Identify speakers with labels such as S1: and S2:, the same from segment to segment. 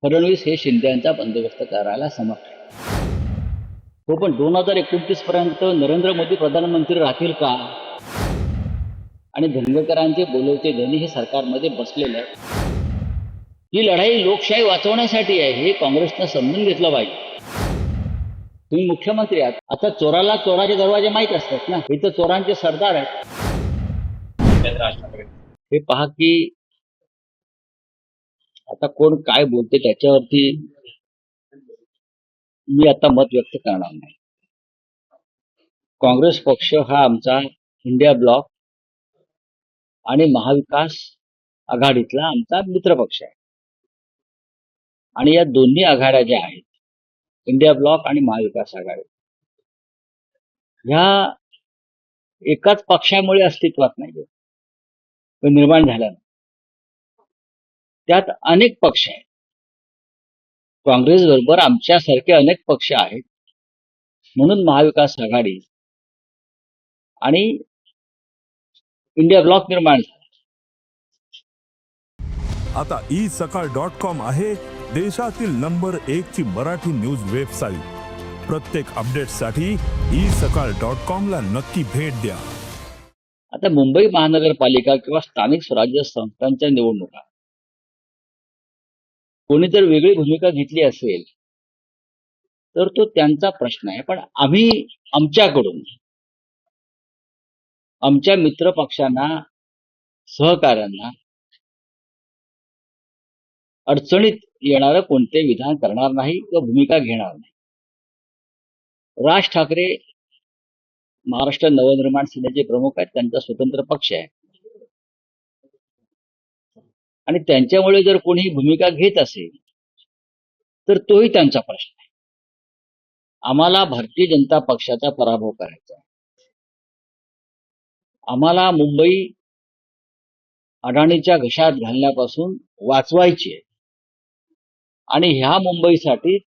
S1: फडणवीस हे शिंदेचा बंदोबस्त करायला समर्थ आहे. हो, पण 2029 पर्यंत नरेंद्र मोदी प्रधानमंत्री राहतील का? आणि धनगरांचे बोलवते धनी हे सरकारमध्ये बसलेले आहे. ही लढाई लोकशाही वाचवण्यासाठी आहे, हे काँग्रेसनं समजून घेतलं पाहिजे. तुम्ही मुख्यमंत्री आहात, आता चोराला चोराचे दरवाजे माहीत असतात ना. हे तर चोरांचे सरदार आहेत. हे पहा की आता कोण काय बोलते त्याच्यावरती मी आता मत व्यक्त करणार नाही. काँग्रेस पक्ष हा आमचा इंडिया ब्लॉक आणि महाविकास आघाडीतला आमचा मित्र पक्ष आहे. आणि या दोन्ही आघाड्या ज्या आहेत, इंडिया ब्लॉक आणि महाविकास आघाडी, ह्या एकाच पक्षामुळे अस्तित्वात नाहीये, निर्माण झाल्या. त्यात अनेक पक्ष आहेत. काँग्रेस बरोबर आमच्यासारखे अनेक पक्ष आहेत, म्हणून महाविकास आघाडी आणि इंडिया ब्लॉक निर्माण झाला.
S2: आता isakal.com आहे देशातील नंबर 1 ची मराठी न्यूज वेबसाईट. प्रत्येक अपडेटसाठी isakal.com ला नक्की भेट द्या.
S1: आता मुंबई महानगरपालिका किंवा स्थानिक स्वराज्य संस्थांच्या निवडणुका कोणी जर वेगळी भूमिका घेतली असेल तर तो त्यांचा प्रश्न आहे. पण आम्ही आमच्याकडून आमच्या मित्र पक्षांना, सहकाऱ्यांना अडचणीत येणारं कोणते विधान करणार नाही किंवा भूमिका घेणार नाही. राज ठाकरे महाराष्ट्र नवनिर्माण सेनेचे प्रमुख आहेत, त्यांचा स्वतंत्र पक्ष आहे आणि त्यांच्यामुळे जर कोणी भूमिका घेत असेल तर तोही त्यांचा प्रश्न आहे. आम्हाला भारतीय जनता पक्षाचा पराभव करायचा आहे. आम्हाला मुंबई अडाणीच्या घशात घालण्यापासून वाचवायची आहे आणि ह्या मुंबईसाठी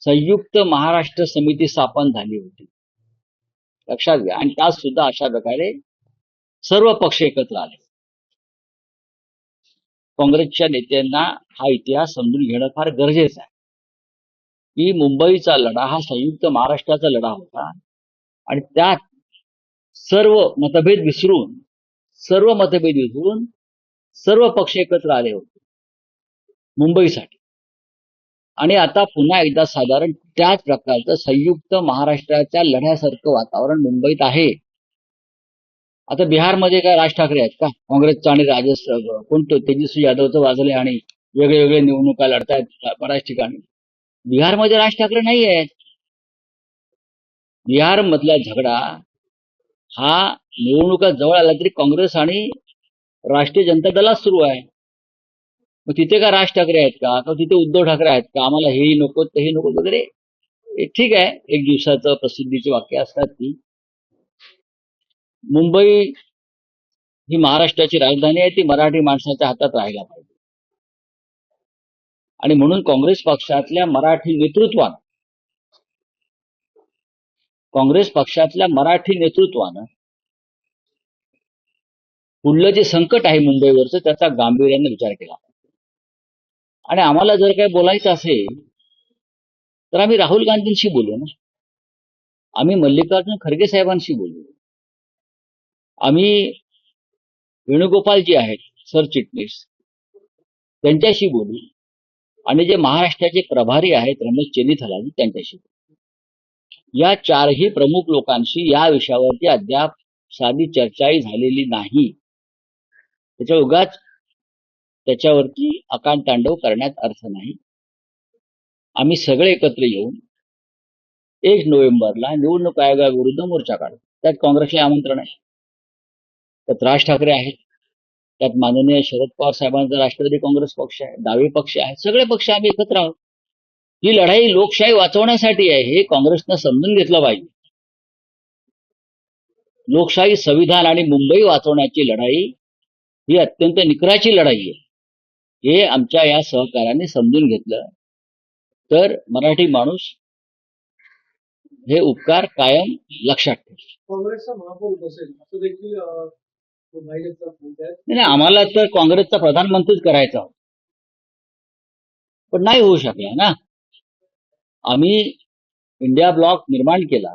S1: संयुक्त महाराष्ट्र समिती स्थापन झाली होती, लक्षात घ्या. आणि त्यात सुद्धा अशा प्रकारे सर्व पक्ष एकत्र आले. काँग्रेसच्या नेत्यांना हा इतिहास समजून घेणं फार गरजेचं आहे की मुंबईचा लढा हा संयुक्त महाराष्ट्राचा लढा होता आणि त्यात सर्व मतभेद विसरून सर्व पक्ष एकत्र आले होते मुंबईसाठी. आणि आता पुन्हा एकदा साधारण त्याच प्रकारचं संयुक्त महाराष्ट्राच्या लढ्यासारखं वातावरण मुंबईत आहे. आता बिहारमध्ये काय राज ठाकरे आहेत का? काँग्रेसचा आणि कोणतं तेजस्वी यादवचं वाजले आणि वेगळे निवडणुका लढतायत बऱ्याच ठिकाणी. बिहारमध्ये राज ठाकरे नाही आहेत. बिहार मधला झगडा हा निवडणुका जवळ आला तरी काँग्रेस आणि राष्ट्रीय जनता दलात सुरू आहे. मग तिथे का राज ठाकरे आहेत का? तिथे उद्धव ठाकरे आहेत का? आम्हाला हेही नको तेही नको वगैरे. ठीक आहे, एक दिवसाचं प्रसिद्धीची वाक्य असतात ती. मुंबई ही महाराष्ट्राची राजधानी आहे, ती मराठी माणसाच्या हातात राहायला पाहिजे. आणि म्हणून काँग्रेस पक्षातल्या मराठी नेतृत्वानं पुढलं जे संकट आहे मुंबईवरचं त्याचा गांभीर्याने विचार केला. आणि आम्हाला जर काही बोलायचं असेल तर आम्ही राहुल गांधींशी बोलू ना, आम्ही मल्लिकार्जुन खरगे साहेबांशी बोलू, आम्ही वेणुगोपालजी आहेत सरचिटणीस त्यांच्याशी बोलू, आणि जे महाराष्ट्राचे प्रभारी आहेत रमेश चेन्नीथालाजी त्यांच्याशी बोलू. या चारही प्रमुख लोकांशी या विषयावरती अद्याप साधी चर्चाही झालेली नाही. उगाच त्याच्यावरती आकांतांडव करण्यात अर्थ नाही. आम्ही सगळे एकत्र येऊन 1 नोव्हेंबरला निवडणूक आयोगाविरुद्ध मोर्चा काढू. त्यात काँग्रेसला आमंत्रण आहे, त्यात राज ठाकरे आहेत, त्यात माननीय शरद पवार साहेबांचा राष्ट्रवादी काँग्रेस पक्ष आहे, डावे पक्ष आहेत, सगळे पक्ष आम्ही एकत्र आहोत. ही लढाई लोकशाही वाचवण्यासाठी आहे, हे काँग्रेसनं समजून घेतलं पाहिजे. लोकशाही, संविधान आणि मुंबई वाचवण्याची लढाई ही अत्यंत निकराची लढाई आहे. हे आमच्या या सहकार्याने समजून घेतलं तर मराठी माणूस हे उपकार कायम लक्षात ठेवेल.
S3: काँग्रेसचा महापौर बसेल असं देखील
S1: नाही, आम्हाला तर काँग्रेसचा प्रधानमंत्रीच करायचा होता. पण नाही होऊ शकला ना. आम्ही इंडिया ब्लॉक निर्माण केला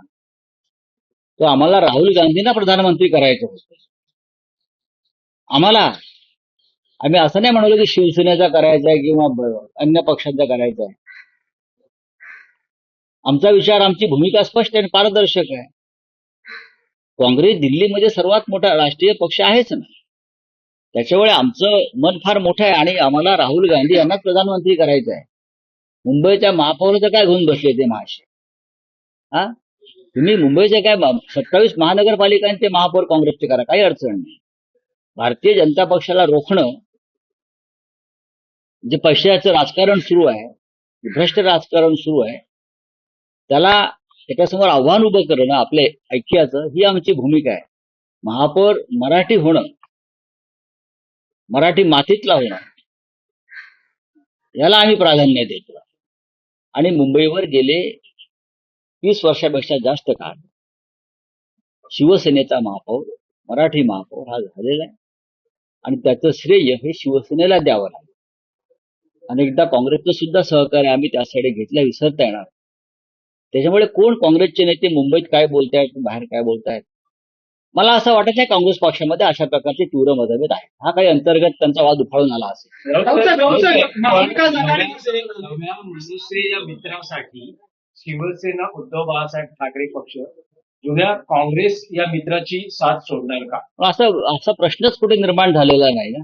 S1: तर आम्हाला राहुल गांधींना प्रधानमंत्री करायचं होतं. आम्हाला, आम्ही असं नाही म्हणालो की शिवसेनेचा करायचा आहे किंवा अन्य पक्षांचा करायचा आहे. आमचा विचार, आमची भूमिका स्पष्ट आणि पारदर्शक आहे. काँग्रेस दिल्लीमध्ये सर्वात मोठा राष्ट्रीय पक्ष आहेच ना, त्याच्यामुळे आमचं मन फार मोठं आहे आणि आम्हाला राहुल गांधी यांनाच प्रधानमंत्री करायचं आहे. मुंबईच्या महापौराचं काय घेऊन बसले ते महाशय? हा, तुम्ही मुंबईचे काय 27 महानगरपालिकांचे महापौर काँग्रेसचे करा, काही अडचण नाही. भारतीय जनता पक्षाला रोखणं, जे पैशाचं राजकारण सुरू आहे, भ्रष्ट राजकारण सुरू आहे, त्याच्यासमोर आव्हान उभं करणं आपल्या ऐक्याचं, ही आमची भूमिका आहे. महापौर मराठी होणं, मराठी मातीतला होणं, याला आम्ही प्राधान्य देतो. आणि मुंबईवर गेले 20 वर्षापेक्षा जास्त काळ शिवसेनेचा महापौर, मराठी महापौर हा झालेला आहे आणि त्याचं श्रेय हे शिवसेनेला द्यावं लागेल. अनेकदा काँग्रेसचं सुद्धा सहकार्य आम्ही त्यासाठी घेतलं, विसरता येणार. त्याच्यामुळे कोण काँग्रेसचे नेते मुंबईत काय बोलतायत, बाहेर काय बोलतायत, मला असं वाटत नाही काँग्रेस पक्षामध्ये अशा प्रकारचे तीव्र मतभेद आहेत. हा काही अंतर्गत त्यांचा वाद उफाळून आला असेल.
S4: नव्या मनुष्य या मित्रासाठी शिवसेना उद्धव बाळासाहेब ठाकरे पक्ष जुन्या काँग्रेस या मित्राची साथ सोडणार का?
S1: असा प्रश्नच कुठे निर्माण झालेला नाही ना.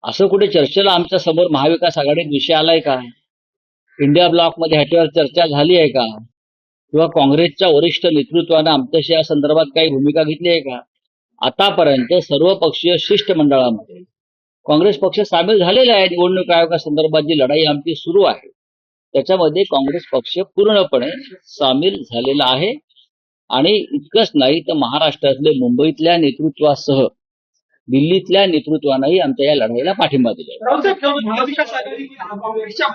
S1: असं कुठे चर्चेला आमच्या समोर महाविकास आघाडीत विषय आलाय का? इंडिया ब्लॉकमध्ये ह्याच्यावर चर्चा झाली आहे का? किंवा काँग्रेसच्या वरिष्ठ नेतृत्वानं आमच्याशी या संदर्भात काही भूमिका घेतली आहे का? आतापर्यंत सर्व पक्षीय शिष्टमंडळामध्ये काँग्रेस पक्ष सामील झालेला आहे. निवडणूक आयोगासंदर्भात जी लढाई आमची सुरू आहे त्याच्यामध्ये काँग्रेस पक्ष पूर्णपणे सामील झालेला आहे. आणि इतकंच नाही तर महाराष्ट्रातले मुंबईतल्या नेतृत्वासह दिल्लीतल्या नेतृत्वानंही आमच्या या लढाईला पाठिंबा दिला.
S3: महाविकास आघाडी काँग्रेसच्या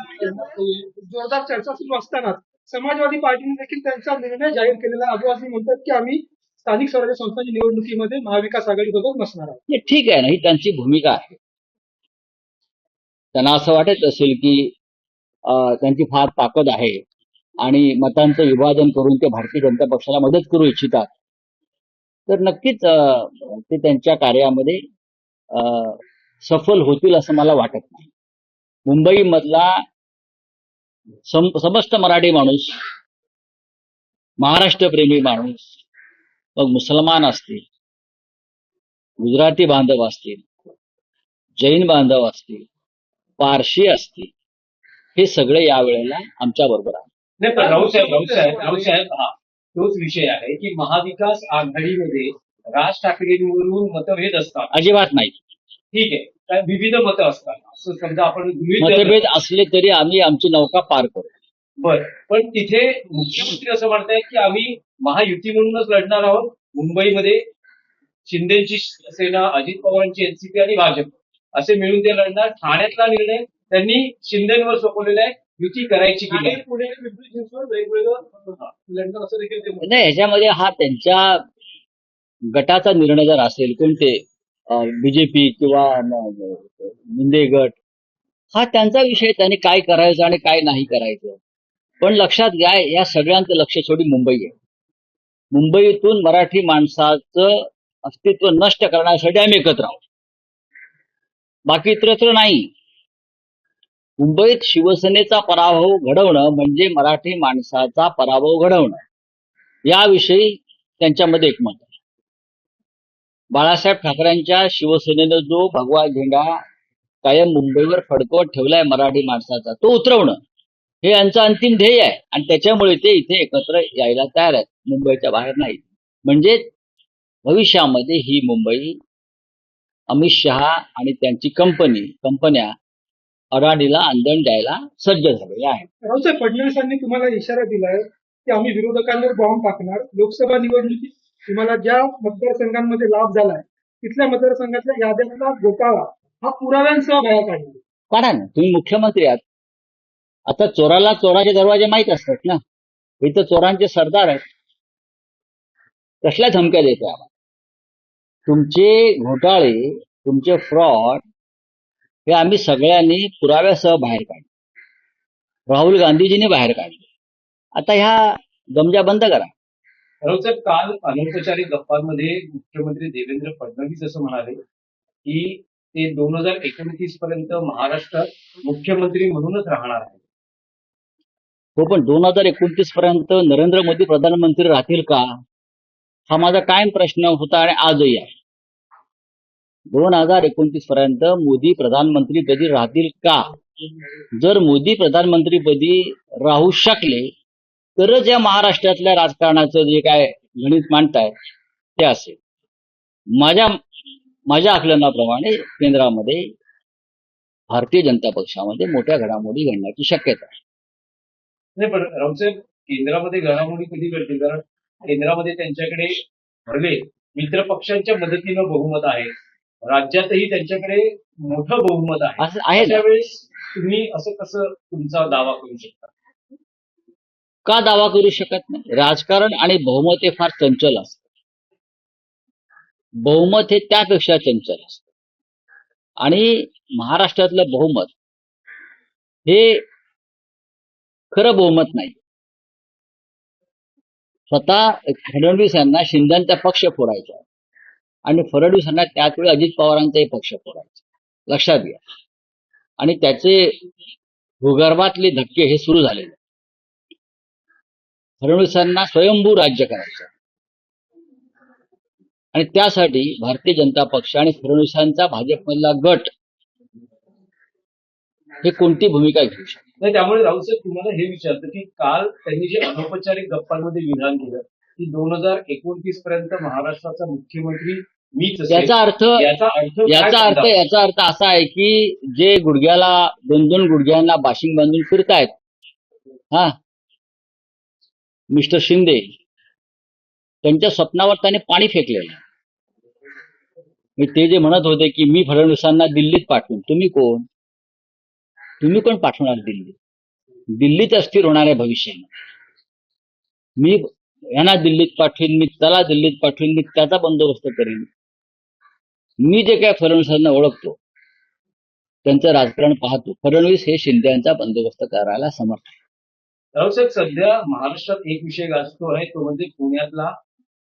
S3: जोरदार चर्चा सुरू असताना समाजवादी पार्टीने देखील त्यांचा निर्णय जाहीर केलेला. आदिवासी म्हणतात की आम्ही स्थानिक स्वराज्य संस्थांच्या निवडणुकीमध्ये महाविकास आघाडीसोबत नसणार आहोत.
S1: हे ठीक आहे ना, ही त्यांची भूमिका आहे. त्यांना असं वाटत असेल की त्यांची फार ताकद आहे आणि मतांचं विभाजन करून ते भारतीय जनता पक्षाला मदत करू इच्छितात, तर नक्कीच ते त्यांच्या कार्यामध्ये सफल होतील असं मला वाटत नाही. मुंबईमधला समस्त मराठी माणूस, महाराष्ट्रप्रेमी माणूस, मग मुसलमान असतील, गुजराती बांधव असतील, जैन बांधव असतील, पारशी असतील, हे सगळे यावेळेला आमच्या बरोबर आहेत.
S4: नाही, पण राऊसाहेब हा तोच विषय आहे की महाविकास आघाडीमध्ये राज ठाकरेंवरून मतभेद असतात.
S1: अजिबात नाही.
S4: ठीक आहे, काय विविध मतं असतात असं समजा आपण गृहीत
S1: मतभेद
S4: धरलं.
S1: असले तरी आम्ही आमची नौका पार करू.
S4: बरं, पण तिथे मुख्यमंत्री असं म्हणतायत की आम्ही महायुती म्हणूनच लढणार आहोत. मुंबईमध्ये शिंदेची सेना, अजित पवारांची एनसीपी आणि भाजप असे मिळून ते लढणार. ठाण्यातला निर्णय त्यांनी शिंदेवर सोपवलेला आहे, युती करायची की नाही.
S3: आणि पुणे आणि पिंपरी चिंचवड वेगवेगळं लढणार असं देखील ते म्हणतात.
S1: नाही, ह्याच्यामध्ये हा त्यांच्या गटाचा निर्णय जर असेल, कोणते बीजेपी किंवा मुंडे गट, हा त्यांचा विषय, त्यांनी काय करायचं आणि काय नाही करायचं. पण लक्षात घ्या, या सगळ्यांचं लक्ष शेवटी मुंबई आहे. मुंबईतून मराठी माणसाचं अस्तित्व नष्ट करण्यासाठी आम्ही एकत्र आहोत, बाकी इतरत्र नाही. मुंबईत शिवसेनेचा पराभव घडवणं म्हणजे मराठी माणसाचा पराभव घडवणं, याविषयी त्यांच्यामध्ये एकमत आहे. बाळासाहेब ठाकरेंच्या शिवसेनेनं जो भगवा झेंडा कायम मुंबईवर फडकवत ठेवलाय मराठी माणसाचा, तो उतरवणं हे यांचं अंतिम ध्येय आहे. आणि त्याच्यामुळे ते इथे एकत्र यायला तयार आहेत, मुंबईच्या बाहेर नाही. म्हणजे भविष्यामध्ये ही मुंबई अमित शहा आणि त्यांची कंपन्या अडाणीला अंदण द्यायला सज्ज झालेल्या आहेत.
S3: रावसाहेब फडणवीसांनी तुम्हाला इशारा दिलाय की आम्ही विरोधकांवर बॉम्ब टाकणार. लोकसभा निवडणुकीत तुम्हाला ज्या मतदारसंघांमध्ये लाभ झालाय तिथल्या मतदारसंघातल्या याद्यांचा घोटाळा हा पुराव्यांसह बाहेर काढला.
S1: काढा ना, तुम्ही मुख्यमंत्री आहात. आता चोराला चोराचे दरवाजे माहीत असतात ना. इथं चोरांचे सरदार आहेत. कसल्या धमक्या देते आम्हाला? तुमचे घोटाळे, तुमचे फ्रॉड हे आम्ही सगळ्यांनी पुराव्यासह बाहेर काढले. राहुल गांधीजींनी बाहेर काढले. आता ह्या गमजा बंद करा.
S4: राऊत साहेब, काल अनौपचारिक गप्पांमध्ये मुख्यमंत्री देवेंद्र फडणवीस असं म्हणाले की ते 2029 पर्यंत महाराष्ट्रात मुख्यमंत्री म्हणूनच राहणार आहे.
S1: हो, पण 2029 पर्यंत नरेंद्र मोदी प्रधानमंत्री राहतील का, हा माझा कायम प्रश्न होता आणि आजही आहे. 2029 पर्यंत मोदी प्रधानमंत्रीपदी राहतील का? जर मोदी प्रधानमंत्रीपदी राहू शकले तरच या महाराष्ट्रातल्या राजकारणाचं जे काय गणित मांडताय ते असेल. माझ्या आकलनाप्रमाणे केंद्रामध्ये भारतीय जनता पक्षामध्ये मोठ्या घडामोडी घडण्याची शक्यता आहे.
S4: नाही, पण राऊत साहेब, केंद्रामध्ये घडामोडी कधी घडतील? कारण केंद्रामध्ये त्यांच्याकडे भले मित्र पक्षांच्या मदतीनं बहुमत आहे, राज्यातही त्यांच्याकडे मोठं बहुमत आहे.
S1: असं आहे ना?
S4: त्यावेळेस तुम्ही असं कसं तुमचा दावा करू शकता?
S1: का दावा करू शकत नाही? राजकारण आणि बहुमत हे फार चंचल असतं. बहुमत हे त्यापेक्षा चंचल असतं. आणि महाराष्ट्रातलं बहुमत हे खरं बहुमत नाही. स्वतः फडणवीस यांना शिंदेचा पक्ष फोडायचा आणि फडणवीस यांना त्याच वेळी अजित पवारांचाही पक्ष फोडायचा, लक्षात घ्या. आणि त्याचे भूगर्भातले धक्के हे सुरू झालेले. फडणवीसांना स्वयंभू राज्य करायचं आणि त्यासाठी भारतीय जनता पक्ष आणि फडणवीसांचा भाजपमधला गट हे कोणती भूमिका घेऊ शकतो?
S4: नाही, त्यामुळे राऊत साहेब, तुम्हाला हे विचारतं की काल त्यांनी जे अनौपचारिक गप्पांमध्ये विधान केलं की 2029 पर्यंत महाराष्ट्राचा मुख्यमंत्री मीच असेल,
S1: याचा अर्थ
S4: काय
S1: असा आहे की जे गुडघ्याला 2-2 गुडघ्यांना बाशिंग बांधून फिरतायत, हा मिस्टर शिंदे, त्यांच्या स्वप्नावर त्याने पाणी फेकलेलं. ते जे म्हणत होते की मी फडणवीसांना दिल्लीत पाठवून, तुम्ही कोण पाठवणार दिल्लीत? दिल्लीत अस्थिर होणार आहे भविष्याने. मी यांना दिल्लीत पाठवीन, मी त्याला दिल्लीत पाठवीन, मी त्याचा बंदोबस्त करेन. मी जे काय फडणवीसांना ओळखतो, त्यांचं राजकारण पाहतो, फडणवीस हे शिंदे यांचा बंदोबस्त करायला समर्थ आहे.
S4: राऊत साहेब, सध्या महाराष्ट्रात एक विषय गाजतो आहे, तो म्हणजे पुण्यातला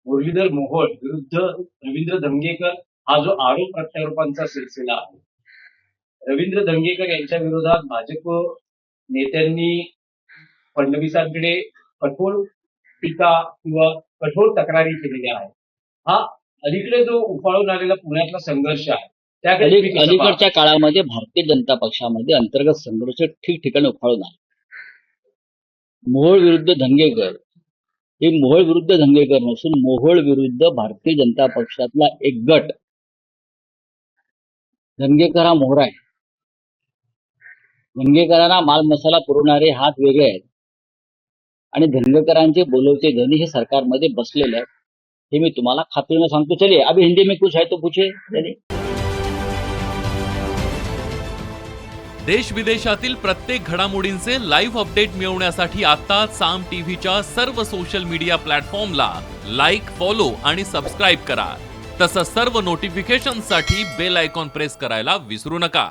S4: मुरलीधर मोहोळ विरुद्ध रवींद्र धंगेकर हा जो आरोप प्रत्यारोपांचा सिलसिला आहे. रवींद्र धंगेकर यांच्या विरोधात भाजप नेत्यांनी फडणवीसांकडे कठोर टीका किंवा कठोर तक्रारी केलेल्या आहेत. हा अलीकडे जो उफाळून आलेला पुण्यातला संघर्ष आहे त्याकडे तुम्ही कसं पाहता?
S1: अलीकडच्या काळामध्ये भारतीय जनता पक्षामध्ये अंतर्गत संघर्ष ठिकठिकाणी उफाळून आले. मोहोळ विरुद्ध धंगेकर हे मोहोळ विरुद्ध धंगेकर नसून मोहोळ विरुद्ध भारतीय जनता पक्षातला एक गट. धंगेकर हा मोहरा आहे. धंगेकरांना माल मसाला पुरवणारे हात वेगळे आहेत आणि धंगेकरांचे बोलवते धनी हे सरकारमध्ये बसलेले आहेत. हे मी तुम्हाला खात्रीने सांगतो. चलिए अभी हिंदी में कुछ है तो पूछे.
S5: देश विदेशातील प्रत्येक घडामोडींचे लाईव्ह अपडेट मिळवण्यासाठी आता साम टीव्हीच्या सर्व सोशल मीडिया प्लॅटफॉर्मला लाईक, फॉलो आणि सबस्क्राईब करा. तसंच सर्व नोटिफिकेशनसाठी बेल आयकॉन प्रेस करायला विसरू नका.